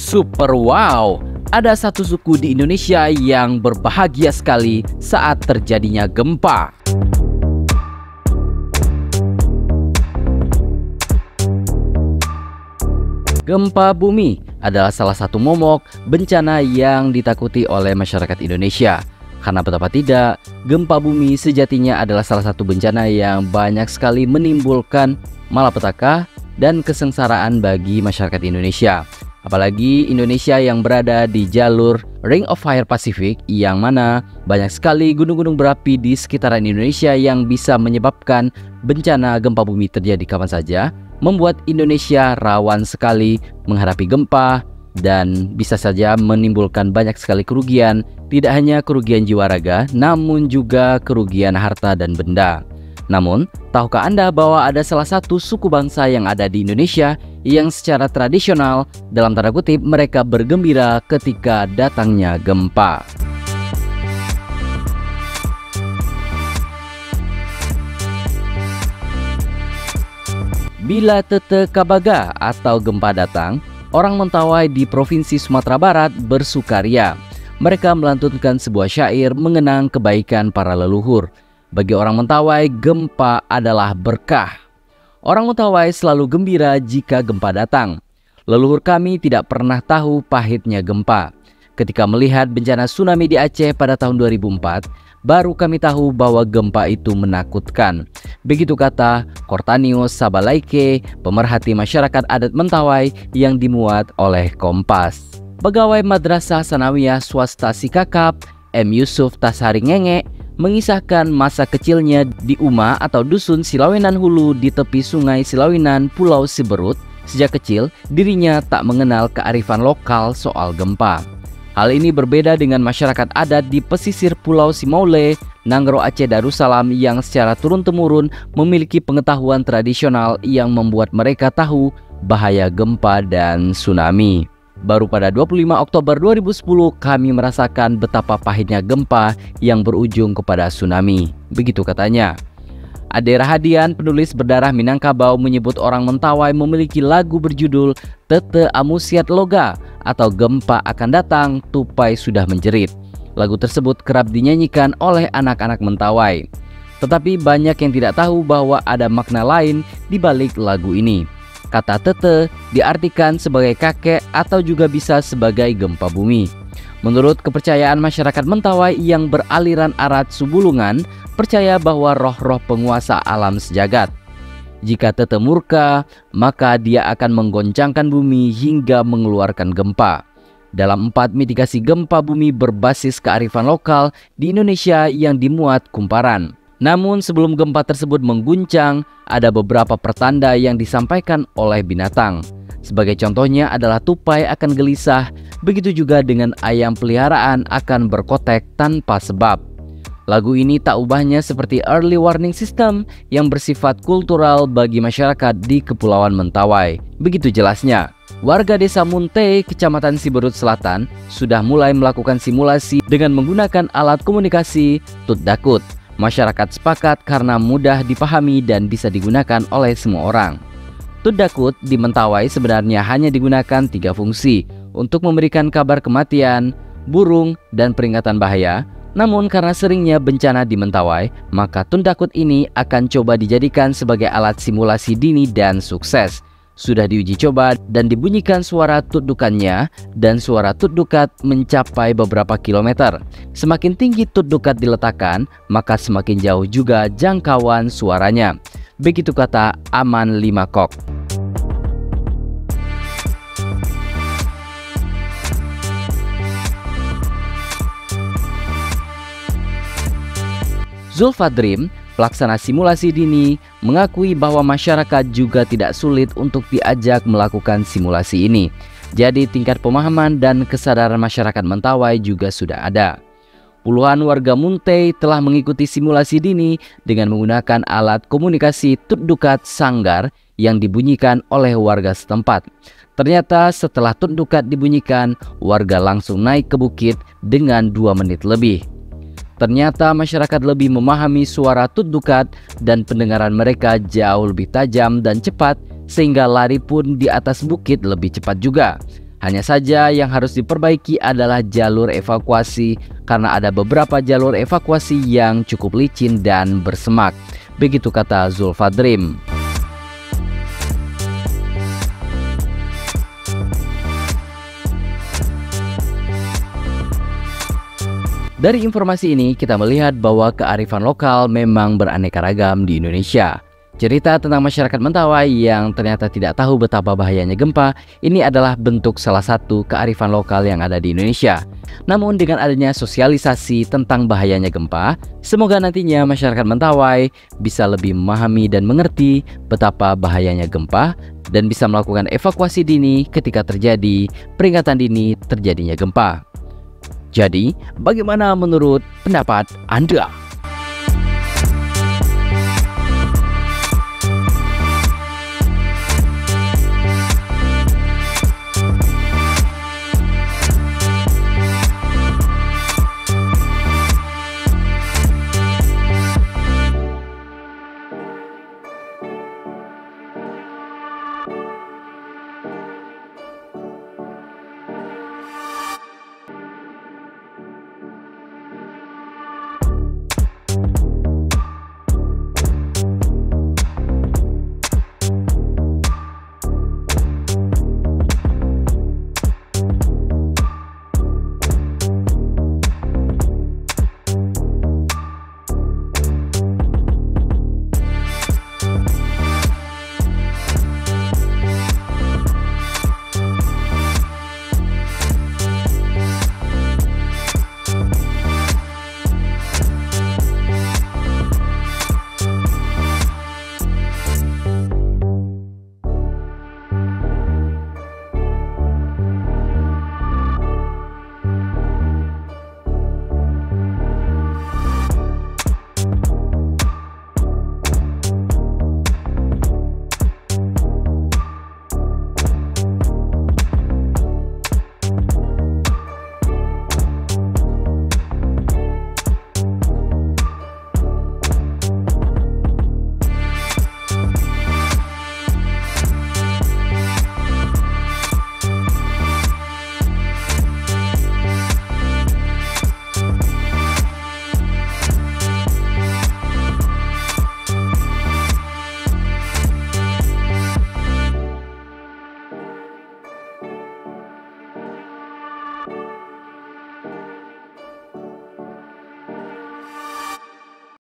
Super wow! Ada satu suku di Indonesia yang berbahagia sekali saat terjadinya gempa. Gempa bumi adalah salah satu momok bencana yang ditakuti oleh masyarakat Indonesia. Karena betapa tidak, gempa bumi sejatinya adalah salah satu bencana yang banyak sekali menimbulkan malapetaka dan kesengsaraan bagi masyarakat Indonesia. Apalagi Indonesia yang berada di jalur Ring of Fire Pacific, yang mana banyak sekali gunung-gunung berapi di sekitaran Indonesia yang bisa menyebabkan bencana gempa bumi terjadi kapan saja, membuat Indonesia rawan sekali menghadapi gempa dan bisa saja menimbulkan banyak sekali kerugian, tidak hanya kerugian jiwa raga, namun juga kerugian harta dan benda. Namun, tahukah Anda bahwa ada salah satu suku bangsa yang ada di Indonesia yang secara tradisional, dalam tanda kutip, mereka bergembira ketika datangnya gempa? Bila Tete Kabaga atau gempa datang, orang Mentawai di Provinsi Sumatera Barat bersukaria. Mereka melantunkan sebuah syair mengenang kebaikan para leluhur. Bagi orang Mentawai, gempa adalah berkah. Orang Mentawai selalu gembira jika gempa datang. Leluhur kami tidak pernah tahu pahitnya gempa. Ketika melihat bencana tsunami di Aceh pada tahun 2004, baru kami tahu bahwa gempa itu menakutkan. Begitu kata Kortanius Sabalaike, pemerhati masyarakat adat Mentawai yang dimuat oleh Kompas. Pegawai Madrasah Sanawiyah Swasta Sikakap, M. Yusuf Tasari Ngenge, mengisahkan masa kecilnya di Uma atau Dusun Silawenan Hulu di tepi Sungai Silawenan, Pulau Siberut. Sejak kecil, dirinya tak mengenal kearifan lokal soal gempa. Hal ini berbeda dengan masyarakat adat di pesisir Pulau Simaule, Nanggro Aceh Darussalam yang secara turun-temurun memiliki pengetahuan tradisional yang membuat mereka tahu bahaya gempa dan tsunami. Baru pada 25 Oktober 2010 kami merasakan betapa pahitnya gempa yang berujung kepada tsunami. Begitu katanya. Ade Rahadian, penulis berdarah Minangkabau, menyebut orang Mentawai memiliki lagu berjudul Tete Amusiat Loga atau gempa akan datang, tupai sudah menjerit. Lagu tersebut kerap dinyanyikan oleh anak-anak Mentawai. Tetapi banyak yang tidak tahu bahwa ada makna lain di balik lagu ini. Kata Tete diartikan sebagai kakek atau juga bisa sebagai gempa bumi. Menurut kepercayaan masyarakat Mentawai yang beraliran Arat Subulungan, percaya bahwa roh-roh penguasa alam sejagat. Jika Tete murka, maka dia akan menggoncangkan bumi hingga mengeluarkan gempa. Dalam 4 mitigasi gempa bumi berbasis kearifan lokal di Indonesia yang dimuat Kumparan. Namun sebelum gempa tersebut mengguncang, ada beberapa pertanda yang disampaikan oleh binatang. Sebagai contohnya adalah tupai akan gelisah, begitu juga dengan ayam peliharaan akan berkotek tanpa sebab. Lagu ini tak ubahnya seperti early warning system yang bersifat kultural bagi masyarakat di Kepulauan Mentawai. Begitu jelasnya. Warga desa Munte, Kecamatan Siberut Selatan, sudah mulai melakukan simulasi dengan menggunakan alat komunikasi Tutdakut. Masyarakat sepakat karena mudah dipahami dan bisa digunakan oleh semua orang. Tutdakut di Mentawai sebenarnya hanya digunakan 3 fungsi untuk memberikan kabar kematian, burung, dan peringatan bahaya. Namun karena seringnya bencana di Mentawai, maka Tutdakut ini akan coba dijadikan sebagai alat simulasi dini dan sukses. Sudah diuji coba dan dibunyikan suara tutdukannya, dan suara tutdukat mencapai beberapa kilometer. Semakin tinggi tutdukat diletakkan, maka semakin jauh juga jangkauan suaranya. Begitu kata Aman Limakok. Zulfadrim, pelaksana simulasi dini, mengakui bahwa masyarakat juga tidak sulit untuk diajak melakukan simulasi ini. Jadi tingkat pemahaman dan kesadaran masyarakat Mentawai juga sudah ada. Puluhan warga Munte telah mengikuti simulasi dini dengan menggunakan alat komunikasi tutdukat sanggar yang dibunyikan oleh warga setempat. Ternyata setelah tutdukat dibunyikan, warga langsung naik ke bukit dengan 2 menit lebih. Ternyata masyarakat lebih memahami suara tutdukat dan pendengaran mereka jauh lebih tajam dan cepat, sehingga lari pun di atas bukit lebih cepat juga. Hanya saja yang harus diperbaiki adalah jalur evakuasi karena ada beberapa jalur evakuasi yang cukup licin dan bersemak. Begitu kata Zulfadrim. Dari informasi ini kita melihat bahwa kearifan lokal memang beraneka ragam di Indonesia. Cerita tentang masyarakat Mentawai yang ternyata tidak tahu betapa bahayanya gempa ini adalah bentuk salah satu kearifan lokal yang ada di Indonesia. Namun dengan adanya sosialisasi tentang bahayanya gempa, semoga nantinya masyarakat Mentawai bisa lebih memahami dan mengerti betapa bahayanya gempa dan bisa melakukan evakuasi dini ketika terjadi peringatan dini terjadinya gempa. Jadi, bagaimana menurut pendapat Anda?